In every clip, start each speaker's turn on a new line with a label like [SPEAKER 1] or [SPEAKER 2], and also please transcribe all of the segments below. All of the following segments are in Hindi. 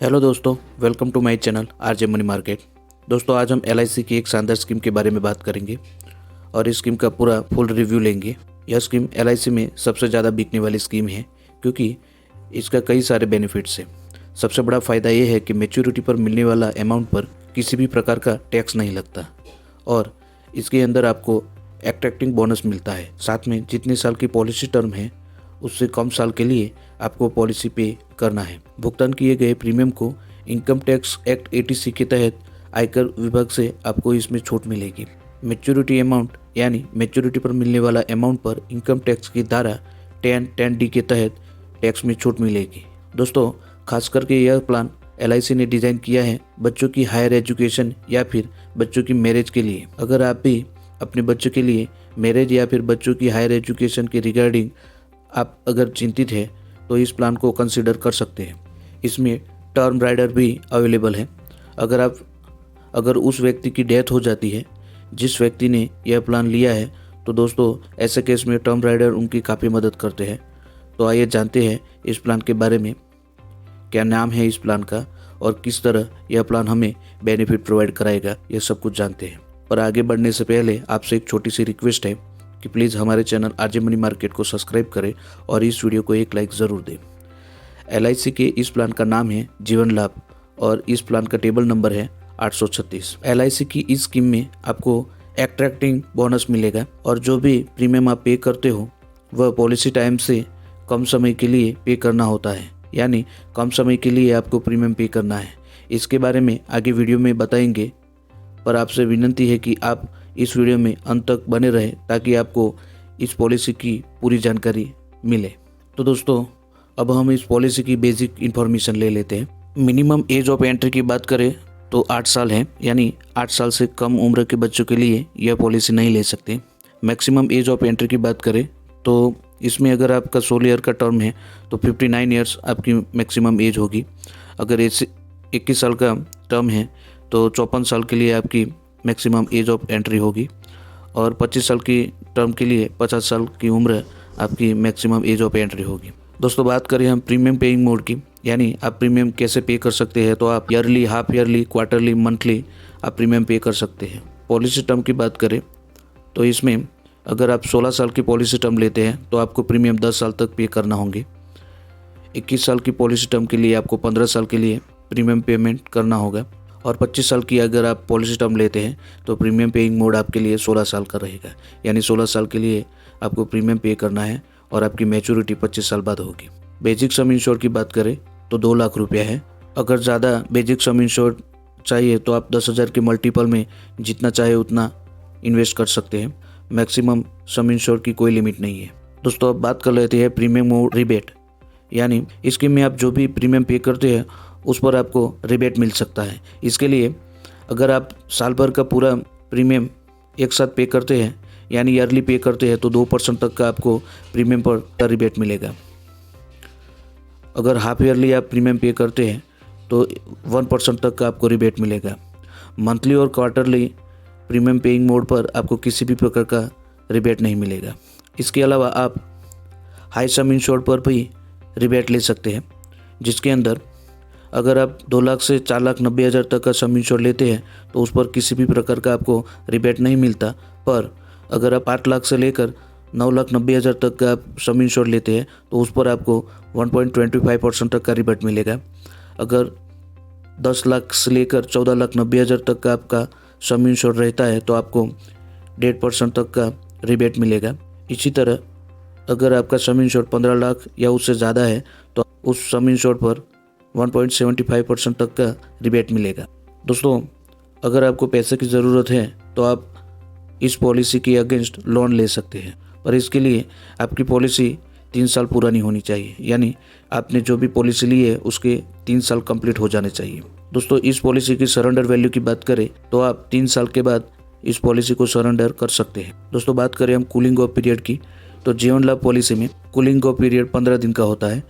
[SPEAKER 1] हेलो दोस्तों, welcome to my channel RJ money market. दोस्तों, आज हम एलआईसी की एक शानदार स्कीम के बारे में बात करेंगे और इस स्कीम का पूरा फुल रिव्यू लेंगे। यह स्कीम एलआईसी में सबसे ज़्यादा बिकने वाली स्कीम है क्योंकि इसका कई सारे बेनिफिट्स हैं। सबसे बड़ा फ़ायदा ये है कि मैच्योरिटी पर मिलने वाला अमाउंट पर किसी भी प्रकार का टैक्स नहीं लगता और इसके अंदर आपको एट्रैक्टिंग बोनस मिलता है। साथ में जितने साल की पॉलिसी टर्म है उससे कम साल के लिए आपको पॉलिसी पे करना है। भुगतान किए गए प्रीमियम को इनकम टैक्स एक्ट 86 के तहत आयकर विभाग से आपको इसमें छूट मिलेगी। मैच्योरिटी अमाउंट यानी मैच्योरिटी पर मिलने वाला अमाउंट पर इनकम टैक्स की धारा 10(10)(d) के तहत टैक्स में छूट मिलेगी। दोस्तों, खास करके यह प्लान एलआईसी ने डिज़ाइन किया है बच्चों की हायर एजुकेशन या फिर बच्चों की मैरिज के लिए। अगर आप भी अपने बच्चों के लिए मैरिज या फिर बच्चों की हायर एजुकेशन के रिगार्डिंग आप अगर चिंतित है तो इस प्लान को कंसिडर कर सकते हैं। इसमें टर्म राइडर भी अवेलेबल है। अगर उस व्यक्ति की डेथ हो जाती है जिस व्यक्ति ने यह प्लान लिया है तो दोस्तों ऐसे केस में टर्म राइडर उनकी काफ़ी मदद करते हैं। तो आइए जानते हैं इस प्लान के बारे में, क्या नाम है इस प्लान का और किस तरह यह प्लान हमें बेनिफिट प्रोवाइड कराएगा, यह सब कुछ जानते हैं। पर आगे बढ़ने से पहले आपसे एक छोटी सी रिक्वेस्ट है कि प्लीज़ हमारे चैनल आरजे मनी मार्केट को सब्सक्राइब करें और इस वीडियो को एक लाइक ज़रूर दें। एलआईसी के इस प्लान का नाम है जीवन लाभ और इस प्लान का टेबल नंबर है 836। एलआईसी की इस स्कीम में आपको एट्रैक्टिंग बोनस मिलेगा और जो भी प्रीमियम आप पे करते हो वह पॉलिसी टाइम से कम समय के लिए पे करना होता है, यानी कम समय के लिए आपको प्रीमियम पे करना है। इसके बारे में आगे वीडियो में बताएंगे, पर आपसे विनती है कि आप इस वीडियो में अंत तक बने रहें ताकि आपको इस पॉलिसी की पूरी जानकारी मिले। तो दोस्तों, अब हम इस पॉलिसी की बेसिक इन्फॉर्मेशन ले लेते हैं। मिनिमम एज ऑफ एंट्री की बात करें तो 8 साल है, यानी 8 साल से कम उम्र के बच्चों के लिए यह पॉलिसी नहीं ले सकते। मैक्सिमम एज ऑफ एंट्री की बात करें तो इसमें अगर आपका 16 ईयर का टर्म है तो 59 ईयर्स आपकी मैक्सिमम एज होगी। अगर 21 साल का टर्म है तो 54 साल के लिए आपकी मैक्सिमम एज ऑफ एंट्री होगी और 25 साल की टर्म के लिए 50 साल की उम्र आपकी मैक्सिमम एज ऑफ एंट्री होगी। दोस्तों, बात करें हम प्रीमियम पेइंग मोड की, यानी आप प्रीमियम कैसे पे कर सकते हैं, तो आप yearly, half yearly, quarterly, monthly आप प्रीमियम पे कर सकते हैं। पॉलिसी टर्म की बात करें तो इसमें अगर आप 16 साल की पॉलिसी टर्म लेते हैं तो आपको प्रीमियम 10 साल तक पे करना होंगे। 21 साल की पॉलिसी टर्म के लिए आपको 15 साल के लिए प्रीमियम पेमेंट करना होगा और 25 साल की अगर आप पॉलिसी टर्म लेते हैं तो प्रीमियम पेइंग मोड आपके लिए 16 साल का रहेगा, यानी 16 साल के लिए आपको प्रीमियम पे करना है और आपकी मैच्योरिटी 25 साल बाद होगी। बेसिक सम इंश्योर की बात करें तो 2 लाख रुपया है। अगर ज़्यादा बेसिक सम इंश्योर चाहिए तो आप 10,000 के मल्टीपल में जितना चाहे उतना इन्वेस्ट कर सकते हैं। मैक्सिमम सम इंश्योर की कोई लिमिट नहीं है। दोस्तों, अब बात कर लेते हैं प्रीमियम मोड रिबेट, यानी इस स्कीम में आप जो भी प्रीमियम पे करते हैं उस पर आपको रिबेट मिल सकता है। इसके लिए अगर आप साल भर का पूरा प्रीमियम एक साथ पे करते हैं, यानी ईयरली पे करते हैं, तो 2% तक का आपको प्रीमियम पर रिबेट मिलेगा। अगर हाफ ईयरली आप प्रीमियम पे करते हैं तो 1% तक का आपको रिबेट मिलेगा। मंथली और क्वार्टरली प्रीमियम पेइंग मोड पर आपको किसी भी प्रकार का रिबेट नहीं मिलेगा। इसके अलावा आप हाई सम इंश्योर्ड पर भी रिबेट ले सकते हैं, जिसके अंदर अगर आप 2 लाख से 4,90,000 तक का सम इंश्योर लेते हैं तो उस पर किसी भी प्रकार का आपको रिबेट नहीं मिलता। पर अगर आप 8 लाख से लेकर 9,90,000 तक का आप सम इंश्योर लेते हैं तो उस पर आपको 1.25% तक का रिबेट मिलेगा। अगर 10 लाख से लेकर 14,90,000 तक का आपका सम इंश्योर रहता है तो आपको 1.5% तक का रिबेट मिलेगा। इसी तरह अगर आपका सम इंश्योर 15 लाख या उससे ज़्यादा है तो उस सम इंश्योर पर 1.75% तक का रिबेट मिलेगा। दोस्तों, अगर आपको पैसे की ज़रूरत है तो आप इस पॉलिसी के अगेंस्ट लोन ले सकते हैं, पर इसके लिए आपकी पॉलिसी 3 साल पुरानी होनी चाहिए, यानी आपने जो भी पॉलिसी ली है उसके 3 साल कंप्लीट हो जाने चाहिए। दोस्तों, इस पॉलिसी की सरेंडर वैल्यू की बात करें तो आप 3 साल के बाद इस पॉलिसी को सरेंडर कर सकते हैं। दोस्तों, बात करें हम कूलिंग ऑफ पीरियड की तो जीवन लाभ पॉलिसी में कूलिंग ऑफ पीरियड 15 दिन का होता है।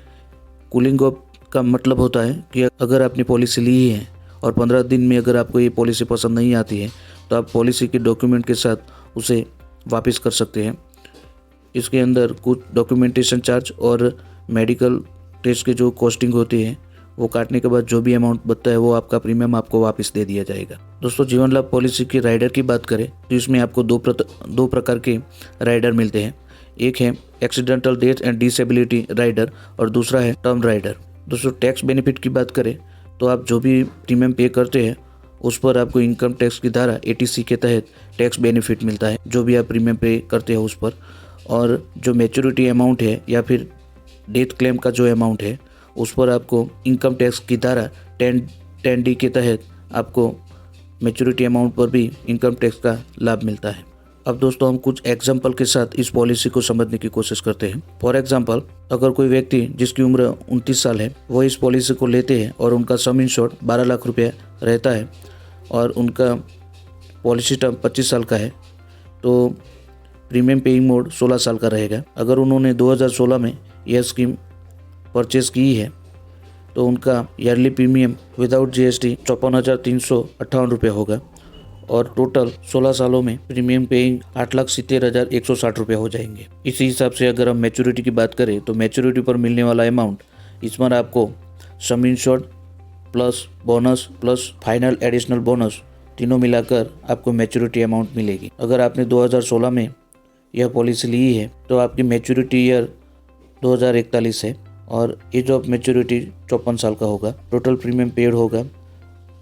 [SPEAKER 1] कूलिंग ऑफ का मतलब होता है कि अगर आपने पॉलिसी ली है और 15 दिन में अगर आपको ये पॉलिसी पसंद नहीं आती है तो आप पॉलिसी के डॉक्यूमेंट के साथ उसे वापस कर सकते हैं। इसके अंदर कुछ डॉक्यूमेंटेशन चार्ज और मेडिकल टेस्ट के जो कॉस्टिंग होती है वो काटने के बाद जो भी अमाउंट बचता है वो आपका प्रीमियम आपको वापस दे दिया जाएगा। दोस्तों, जीवन लाभ पॉलिसी की राइडर की बात करें तो इसमें आपको दो प्रकार के राइडर मिलते हैं। एक है accidental death and disability rider और दूसरा है टर्म राइडर। दोस्तों, टैक्स बेनिफिट की बात करें तो आप जो भी प्रीमियम पे करते हैं उस पर आपको इनकम टैक्स की धारा 80C के तहत टैक्स बेनिफिट मिलता है, जो भी आप प्रीमियम पे करते हैं उस पर। और जो मैच्योरिटी अमाउंट है या फिर डेथ क्लेम का जो अमाउंट है उस पर आपको इनकम टैक्स की धारा 10D के तहत आपको मैच्योरिटी अमाउंट पर भी इनकम टैक्स का लाभ मिलता है। अब दोस्तों, हम कुछ एग्जाम्पल के साथ इस पॉलिसी को समझने की कोशिश करते हैं। फॉर एग्जाम्पल, अगर कोई व्यक्ति जिसकी उम्र 29 साल है वो इस पॉलिसी को लेते हैं और उनका सम इंश्योर्ड 12 लाख रुपया रहता है और उनका पॉलिसी टर्म 25 साल का है, तो प्रीमियम पेइंग मोड 16 साल का रहेगा। अगर उन्होंने 2016 में यह स्कीम परचेज की है तो उनका ईयरली प्रीमियम विदाउट GST 54,358 रुपये होगा और टोटल 16 सालों में प्रीमियम पेइंग 8,70,160 रुपये हो जाएंगे। इसी हिसाब से अगर हम मैच्योरिटी की बात करें तो मैच्योरिटी पर मिलने वाला अमाउंट, इसमें आपको सम insured plus bonus plus final additional bonus तीनों मिलाकर आपको मैच्योरिटी अमाउंट मिलेगी। अगर आपने 2016 में यह पॉलिसी ली है तो आपकी मैच्योरिटी ईयर 2041 है और एज ऑफ मैच्योरिटी 54 साल का होगा। टोटल प्रीमियम पेड होगा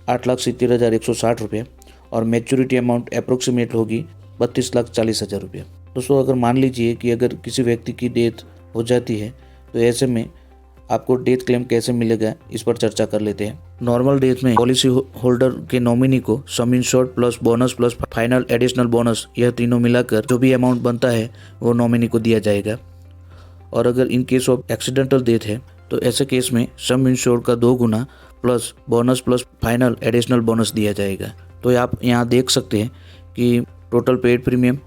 [SPEAKER 1] 8,70,160 रुपये और मैच्योरिटी अमाउंट अप्रोक्सीमेट होगी 32,40,000 रुपये। दोस्तों, अगर मान लीजिए कि अगर किसी व्यक्ति की डेथ हो जाती है तो ऐसे में आपको डेथ क्लेम कैसे मिलेगा, इस पर चर्चा कर लेते हैं। नॉर्मल डेथ में पॉलिसी होल्डर के नॉमिनी को सम insured plus bonus plus final additional bonus, यह तीनों मिलाकर जो भी अमाउंट बनता है वो नॉमिनी को दिया जाएगा। और अगर in case of accidental death है तो ऐसे केस में सम इंश्योर्ड का 2 गुना plus bonus plus final additional bonus दिया जाएगा। तो आप यहाँ देख सकते हैं कि total paid premium,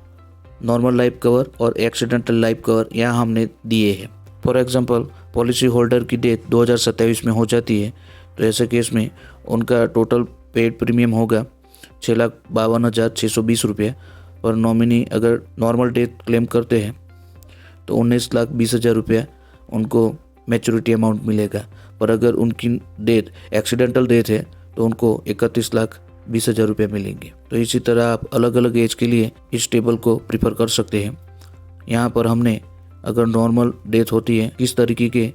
[SPEAKER 1] normal life cover और एक्सीडेंटल लाइफ कवर यहाँ हमने दिए हैं। फॉर एग्जांपल, पॉलिसी होल्डर की डेथ 2027 में हो जाती है तो ऐसे केस में उनका टोटल पेड प्रीमियम होगा 6,52,620 रुपये और नॉमिनी अगर नॉर्मल डेथ क्लेम करते हैं तो 19,20,000 रुपया उनको मैच्योरिटी अमाउंट मिलेगा। पर अगर उनकी डेथ एक्सीडेंटल डेथ है तो उनको 31,20,000 रुपये मिलेंगे। तो इसी तरह आप अलग अलग एज के लिए इस टेबल को प्रीफर कर सकते हैं। यहाँ पर हमने अगर नॉर्मल डेथ होती है किस तरीके के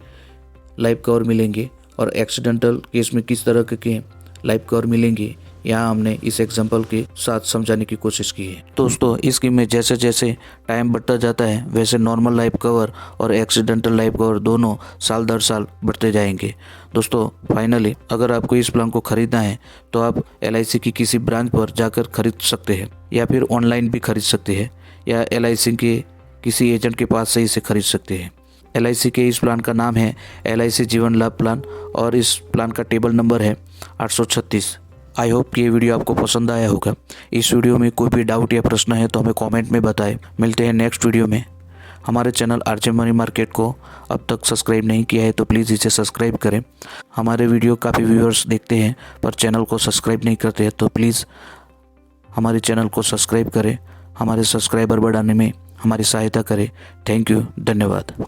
[SPEAKER 1] लाइफ कवर मिलेंगे और एक्सीडेंटल केस में किस तरह के लाइफ कवर मिलेंगे, यहाँ हमने इस एग्जाम्पल के साथ समझाने की कोशिश की है। दोस्तों, इस स्कीम में जैसे जैसे टाइम बढ़ता जाता है वैसे नॉर्मल लाइफ कवर और एक्सीडेंटल लाइफ कवर दोनों साल दर साल बढ़ते जाएंगे। दोस्तों, फाइनली अगर आपको इस प्लान को खरीदना है तो आप LIC की किसी ब्रांच पर जाकर खरीद सकते हैं या फिर ऑनलाइन भी खरीद सकते हैं या LIC के किसी एजेंट के पास से इसे खरीद सकते हैं। LIC के इस प्लान का नाम है LIC जीवन लाभ प्लान और इस प्लान का टेबल नंबर है 836। आई होप कि ये वीडियो आपको पसंद आया होगा। इस वीडियो में कोई भी डाउट या प्रश्न है तो हमें कमेंट में बताएं। मिलते हैं नेक्स्ट वीडियो में। हमारे चैनल RJ मनी मार्केट को अब तक सब्सक्राइब नहीं किया है तो प्लीज़ इसे सब्सक्राइब करें। हमारे वीडियो काफ़ी व्यूअर्स देखते हैं पर चैनल को सब्सक्राइब नहीं करते हैं, तो प्लीज़ हमारे चैनल को सब्सक्राइब करें। हमारे सब्सक्राइबर बढ़ाने में हमारी सहायता करें। थैंक यू, धन्यवाद।